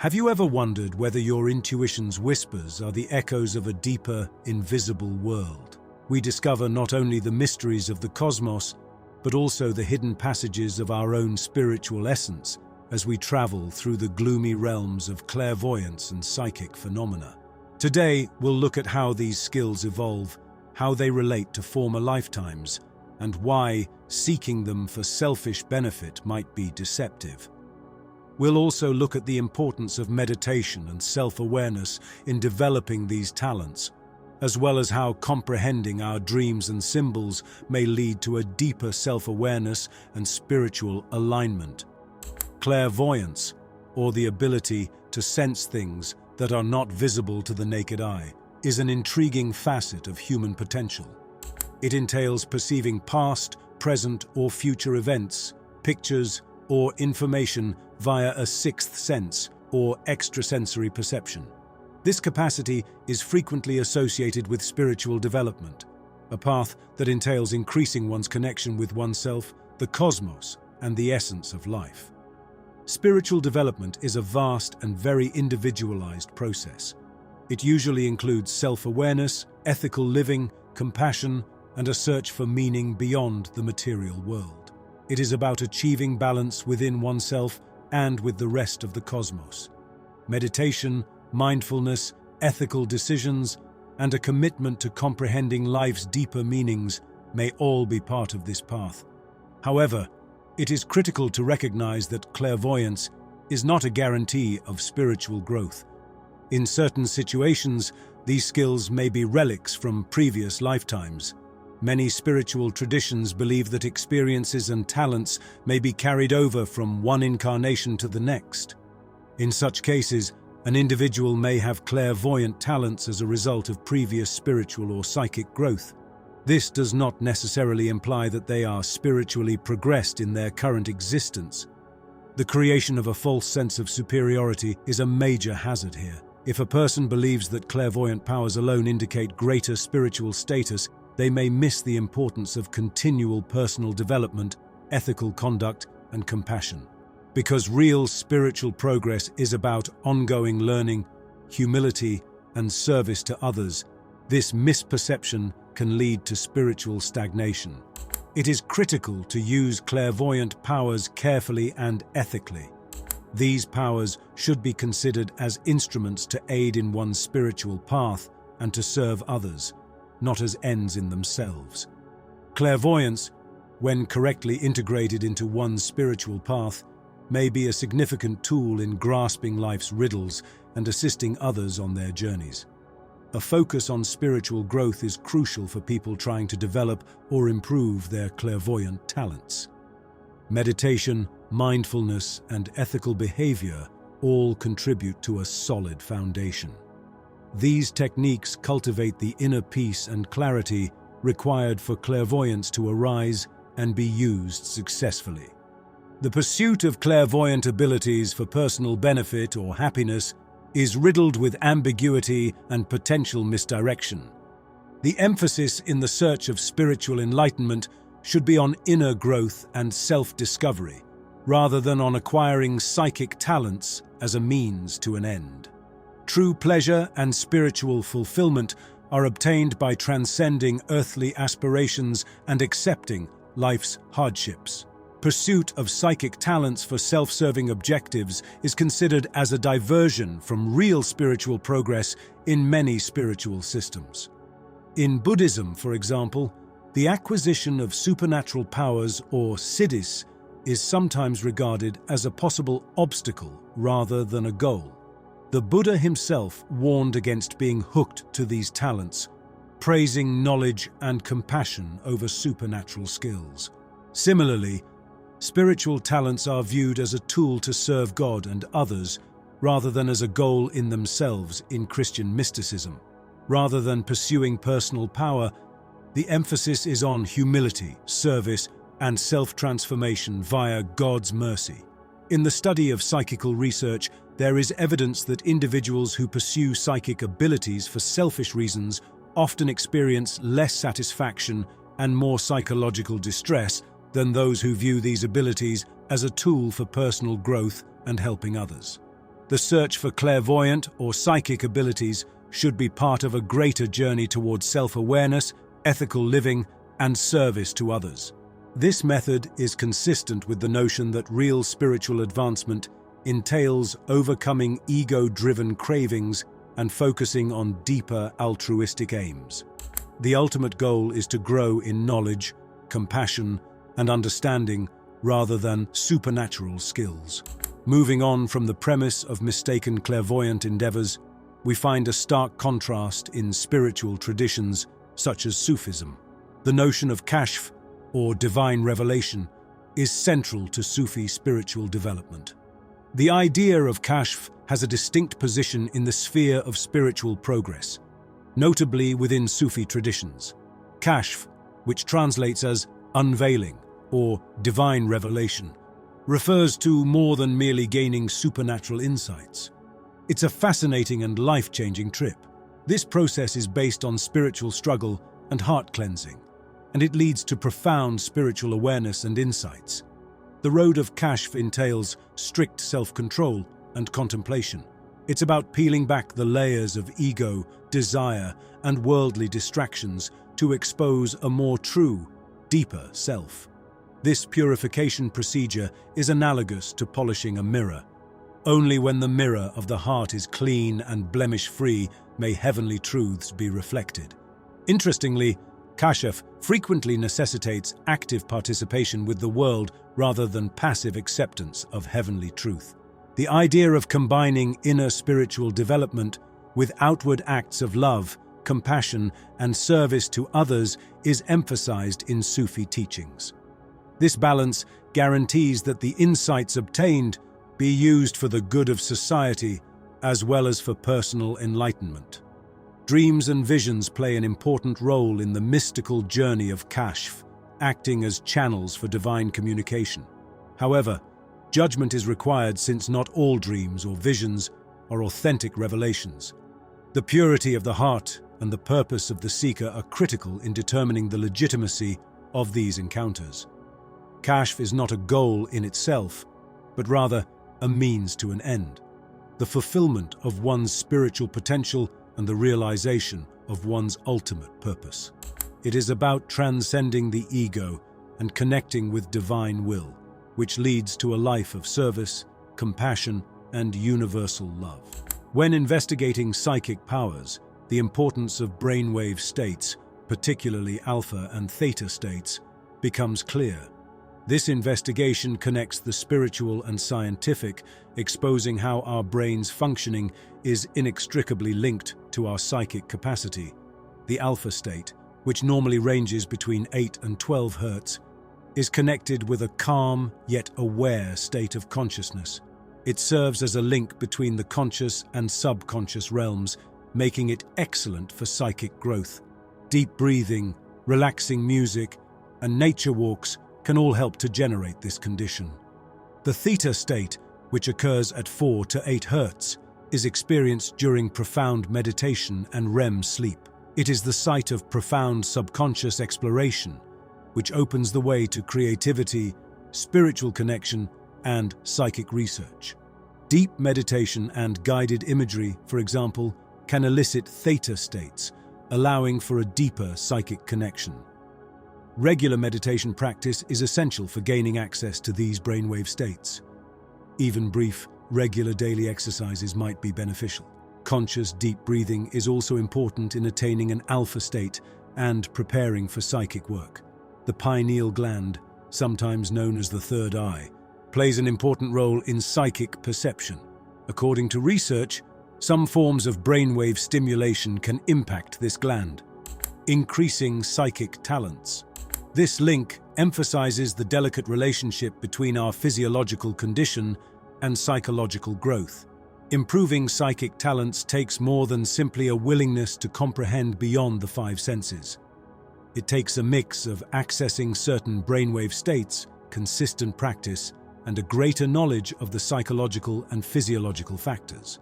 Have you ever wondered whether your intuition's whispers are the echoes of a deeper, invisible world? We discover not only the mysteries of the cosmos, but also the hidden passages of our own spiritual essence as we travel through the gloomy realms of clairvoyance and psychic phenomena. Today, we'll look at how these skills evolve, how they relate to former lifetimes, and why seeking them for selfish benefit might be deceptive. We'll also look at the importance of meditation and self-awareness in developing these talents, as well as how comprehending our dreams and symbols may lead to a deeper self-awareness and spiritual alignment. Clairvoyance, or the ability to sense things that are not visible to the naked eye, is an intriguing facet of human potential. It entails perceiving past, present, or future events, pictures, or information via a sixth sense or extrasensory perception. This capacity is frequently associated with spiritual development, a path that entails increasing one's connection with oneself, the cosmos, and the essence of life. Spiritual development is a vast and very individualized process. It usually includes self-awareness, ethical living, compassion, and a search for meaning beyond the material world. It is about achieving balance within oneself and with the rest of the cosmos. Meditation, mindfulness, ethical decisions, and a commitment to comprehending life's deeper meanings may all be part of this path. However, it is critical to recognize that clairvoyance is not a guarantee of spiritual growth. In certain situations, these skills may be relics from previous lifetimes. Many spiritual traditions believe that experiences and talents may be carried over from one incarnation to the next. In such cases, an individual may have clairvoyant talents as a result of previous spiritual or psychic growth. This does not necessarily imply that they are spiritually progressed in their current existence. The creation of a false sense of superiority is a major hazard here. If a person believes that clairvoyant powers alone indicate greater spiritual status, they may miss the importance of continual personal development, ethical conduct, and compassion. Because real spiritual progress is about ongoing learning, humility, and service to others, this misperception can lead to spiritual stagnation. It is critical to use clairvoyant powers carefully and ethically. These powers should be considered as instruments to aid in one's spiritual path and to serve others, not as ends in themselves. Clairvoyance, when correctly integrated into one's spiritual path, may be a significant tool in grasping life's riddles and assisting others on their journeys. A focus on spiritual growth is crucial for people trying to develop or improve their clairvoyant talents. Meditation, mindfulness, and ethical behavior all contribute to a solid foundation. These techniques cultivate the inner peace and clarity required for clairvoyance to arise and be used successfully. The pursuit of clairvoyant abilities for personal benefit or happiness is riddled with ambiguity and potential misdirection. The emphasis in the search of spiritual enlightenment should be on inner growth and self-discovery, rather than on acquiring psychic talents as a means to an end. True pleasure and spiritual fulfillment are obtained by transcending earthly aspirations and accepting life's hardships. Pursuit of psychic talents for self-serving objectives is considered as a diversion from real spiritual progress in many spiritual systems. In Buddhism, for example, the acquisition of supernatural powers, or siddhis, is sometimes regarded as a possible obstacle rather than a goal. The Buddha himself warned against being hooked to these talents, praising knowledge and compassion over supernatural skills. Similarly, spiritual talents are viewed as a tool to serve God and others, rather than as a goal in themselves in Christian mysticism. Rather than pursuing personal power, the emphasis is on humility, service, and self-transformation via God's mercy. In the study of psychical research, there is evidence that individuals who pursue psychic abilities for selfish reasons often experience less satisfaction and more psychological distress than those who view these abilities as a tool for personal growth and helping others. The search for clairvoyant or psychic abilities should be part of a greater journey towards self-awareness, ethical living, and service to others. This method is consistent with the notion that real spiritual advancement entails overcoming ego-driven cravings and focusing on deeper altruistic aims. The ultimate goal is to grow in knowledge, compassion, and understanding rather than supernatural skills. Moving on from the premise of mistaken clairvoyant endeavors, we find a stark contrast in spiritual traditions such as Sufism. The notion of Kashf, or divine revelation, is central to Sufi spiritual development. The idea of Kashf has a distinct position in the sphere of spiritual progress, notably within Sufi traditions. Kashf, which translates as unveiling or divine revelation, refers to more than merely gaining supernatural insights. It's a fascinating and life-changing trip. This process is based on spiritual struggle and heart cleansing, and it leads to profound spiritual awareness and insights. The road of Kashf entails strict self-control and contemplation. It's about peeling back the layers of ego, desire, and worldly distractions to expose a more true, deeper self. This purification procedure is analogous to polishing a mirror. Only when the mirror of the heart is clean and blemish-free may heavenly truths be reflected. Interestingly, Kashf frequently necessitates active participation with the world rather than passive acceptance of heavenly truth. The idea of combining inner spiritual development with outward acts of love, compassion, and service to others is emphasized in Sufi teachings. This balance guarantees that the insights obtained be used for the good of society as well as for personal enlightenment. Dreams and visions play an important role in the mystical journey of Kashf, acting as channels for divine communication. However, judgment is required since not all dreams or visions are authentic revelations. The purity of the heart and the purpose of the seeker are critical in determining the legitimacy of these encounters. Kashf is not a goal in itself, but rather a means to an end, the fulfillment of one's spiritual potential and the realization of one's ultimate purpose. It is about transcending the ego and connecting with divine will, which leads to a life of service, compassion, and universal love. When investigating psychic powers, the importance of brainwave states, particularly alpha and theta states, becomes clear. This investigation connects the spiritual and scientific, exposing how our brain's functioning is inextricably linked to our psychic capacity. The alpha state, which normally ranges between 8 and 12 Hz, is connected with a calm yet aware state of consciousness. It serves as a link between the conscious and subconscious realms, making it excellent for psychic growth. Deep breathing, relaxing music, and nature walks can all help to generate this condition. The theta state, which occurs at 4 to 8 Hz, is experienced during profound meditation and REM sleep. It is the site of profound subconscious exploration, which opens the way to creativity, spiritual connection, and psychic research. Deep meditation and guided imagery, for example, can elicit theta states, allowing for a deeper psychic connection. Regular meditation practice is essential for gaining access to these brainwave states. Even brief, regular daily exercises might be beneficial. Conscious deep breathing is also important in attaining an alpha state and preparing for psychic work. The pineal gland, sometimes known as the third eye, plays an important role in psychic perception. According to research, some forms of brainwave stimulation can impact this gland, increasing psychic talents. This link emphasizes the delicate relationship between our physiological condition and psychological growth. Improving psychic talents takes more than simply a willingness to comprehend beyond the 5 senses. It takes a mix of accessing certain brainwave states, consistent practice, and a greater knowledge of the psychological and physiological factors.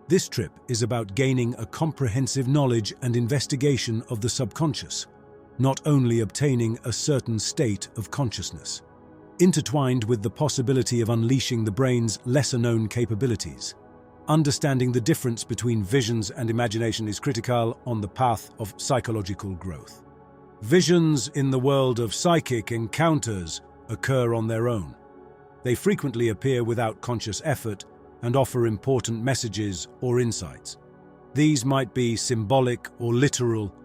This trip is about gaining a comprehensive knowledge and investigation of the subconscious, not only obtaining a certain state of consciousness, intertwined with the possibility of unleashing the brain's lesser-known capabilities. Understanding the difference between visions and imagination is critical on the path of psychological growth. Visions in the world of psychic encounters occur on their own. They frequently appear without conscious effort and offer important messages or insights. These might be symbolic or literal,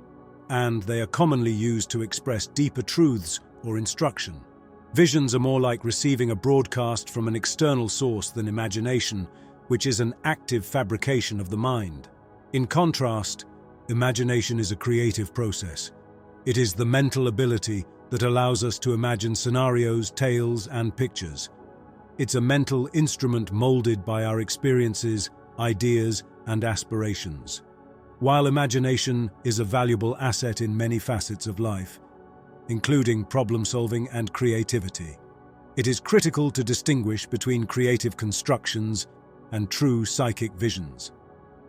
and they are commonly used to express deeper truths or instruction. Visions are more like receiving a broadcast from an external source than imagination, which is an active fabrication of the mind. In contrast, imagination is a creative process. It is the mental ability that allows us to imagine scenarios, tales, and pictures. It's a mental instrument molded by our experiences, ideas, and aspirations. While imagination is a valuable asset in many facets of life, including problem-solving and creativity, it is critical to distinguish between creative constructions and true psychic visions.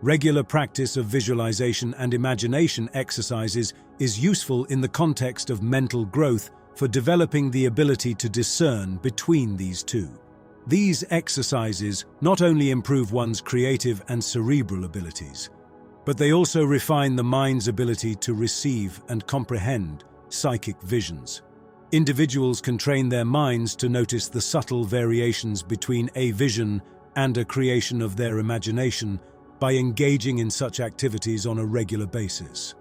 Regular practice of visualization and imagination exercises is useful in the context of mental growth for developing the ability to discern between these two. These exercises not only improve one's creative and cerebral abilities, but they also refine the mind's ability to receive and comprehend psychic visions. Individuals can train their minds to notice the subtle variations between a vision and a creation of their imagination by engaging in such activities on a regular basis.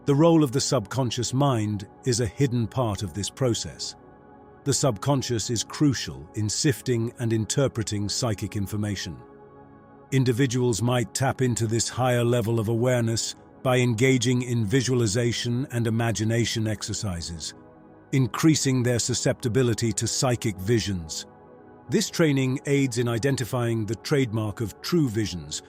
The role of the subconscious mind is a hidden part of this process. The subconscious is crucial in sifting and interpreting psychic information. Individuals might tap into this higher level of awareness by engaging in visualization and imagination exercises, increasing their susceptibility to psychic visions. This training aids in identifying the trademark of true visions,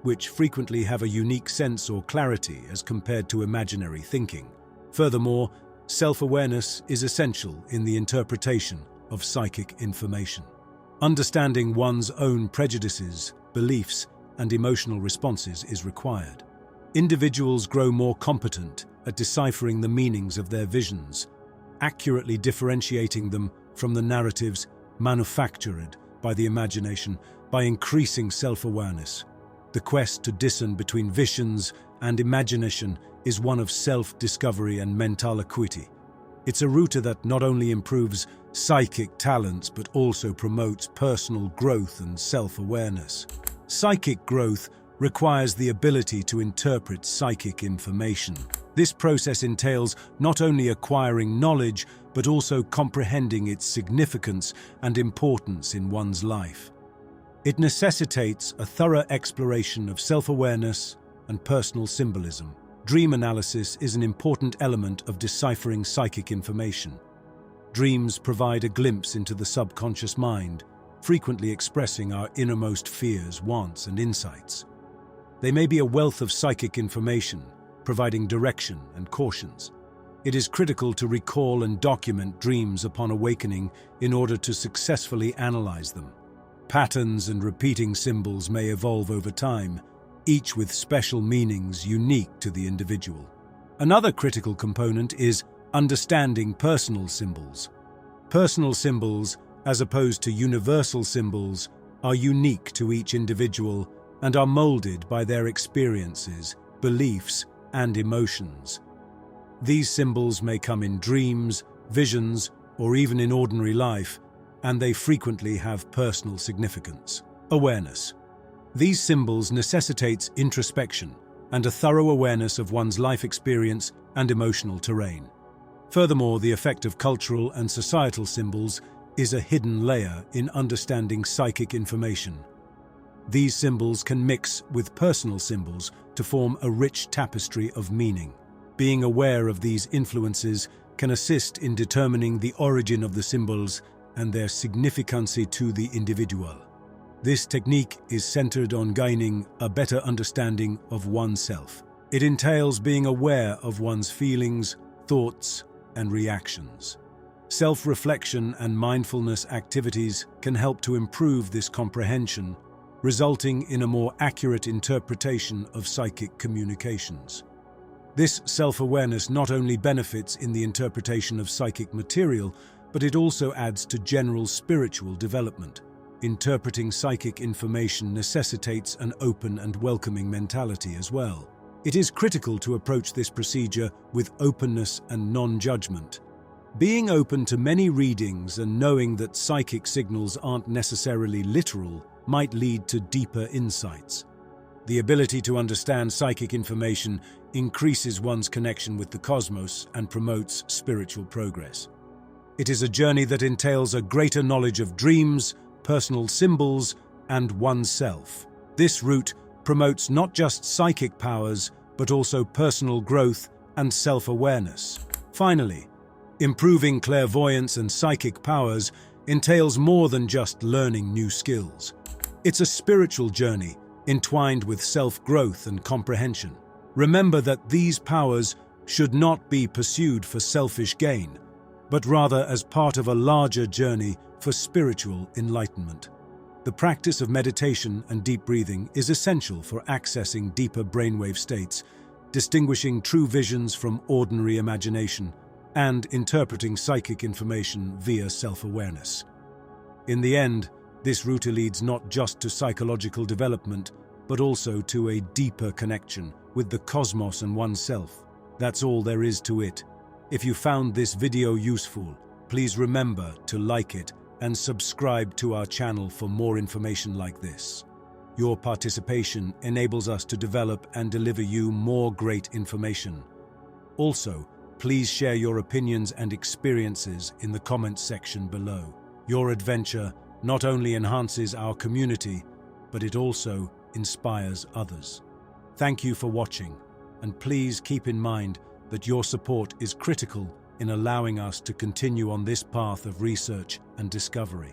which frequently have a unique sense or clarity as compared to imaginary thinking. Furthermore, self-awareness is essential in the interpretation of psychic information. Understanding one's own prejudices, beliefs, and emotional responses is required. Individuals grow more competent at deciphering the meanings of their visions, accurately differentiating them from the narratives manufactured by the imagination. By increasing self-awareness, the quest to discern between visions and imagination is one of self-discovery and mental acuity. It's a route that not only improves psychic talents but also promotes personal growth and self-awareness. Psychic growth requires the ability to interpret psychic information. This process entails not only acquiring knowledge but also comprehending its significance and importance in one's life. It necessitates a thorough exploration of self-awareness and personal symbolism. Dream analysis is an important element of deciphering psychic information. Dreams provide a glimpse into the subconscious mind, frequently expressing our innermost fears, wants, and insights. They may be a wealth of psychic information, providing direction and cautions. It is critical to recall and document dreams upon awakening in order to successfully analyze them. Patterns and repeating symbols may evolve over time, each with special meanings unique to the individual. Another critical component is understanding personal symbols. Personal symbols, as opposed to universal symbols, are unique to each individual and are molded by their experiences, beliefs, and emotions. These symbols may come in dreams, visions, or even in ordinary life, and they frequently have personal significance. Awareness. These symbols necessitates introspection and a thorough awareness of one's life experience and emotional terrain. Furthermore, the effect of cultural and societal symbols is a hidden layer in understanding psychic information. These symbols can mix with personal symbols to form a rich tapestry of meaning. Being aware of these influences can assist in determining the origin of the symbols and their significance to the individual. This technique is centered on gaining a better understanding of oneself. It entails being aware of one's feelings, thoughts, and reactions. Self-reflection and mindfulness activities can help to improve this comprehension, resulting in a more accurate interpretation of psychic communications. This self-awareness not only benefits in the interpretation of psychic material, but it also adds to general spiritual development. interpreting psychic information necessitates an open and welcoming mentality as well. It is critical to approach this procedure with openness and non-judgment. Being open to many readings and knowing that psychic signals aren't necessarily literal might lead to deeper insights. The ability to understand psychic information increases one's connection with the cosmos and promotes spiritual progress. It is a journey that entails a greater knowledge of dreams, personal symbols, and oneself. This route promotes not just psychic powers, but also personal growth and self-awareness. Finally, improving clairvoyance and psychic powers entails more than just learning new skills. It's a spiritual journey entwined with self-growth and comprehension. Remember that these powers should not be pursued for selfish gain, but rather as part of a larger journey for spiritual enlightenment. The practice of meditation and deep breathing is essential for accessing deeper brainwave states, distinguishing true visions from ordinary imagination, and interpreting psychic information via self-awareness. In the end, this route leads not just to psychological development, but also to a deeper connection with the cosmos and oneself. That's all there is to it. If you found this video useful, please remember to like it and subscribe to our channel for more information like this. Your participation enables us to develop and deliver you more great information. Also, please share your opinions and experiences in the comments section below. Your adventure not only enhances our community, but it also inspires others. Thank you for watching, and please keep in mind that your support is critical in allowing us to continue on this path of research and discovery.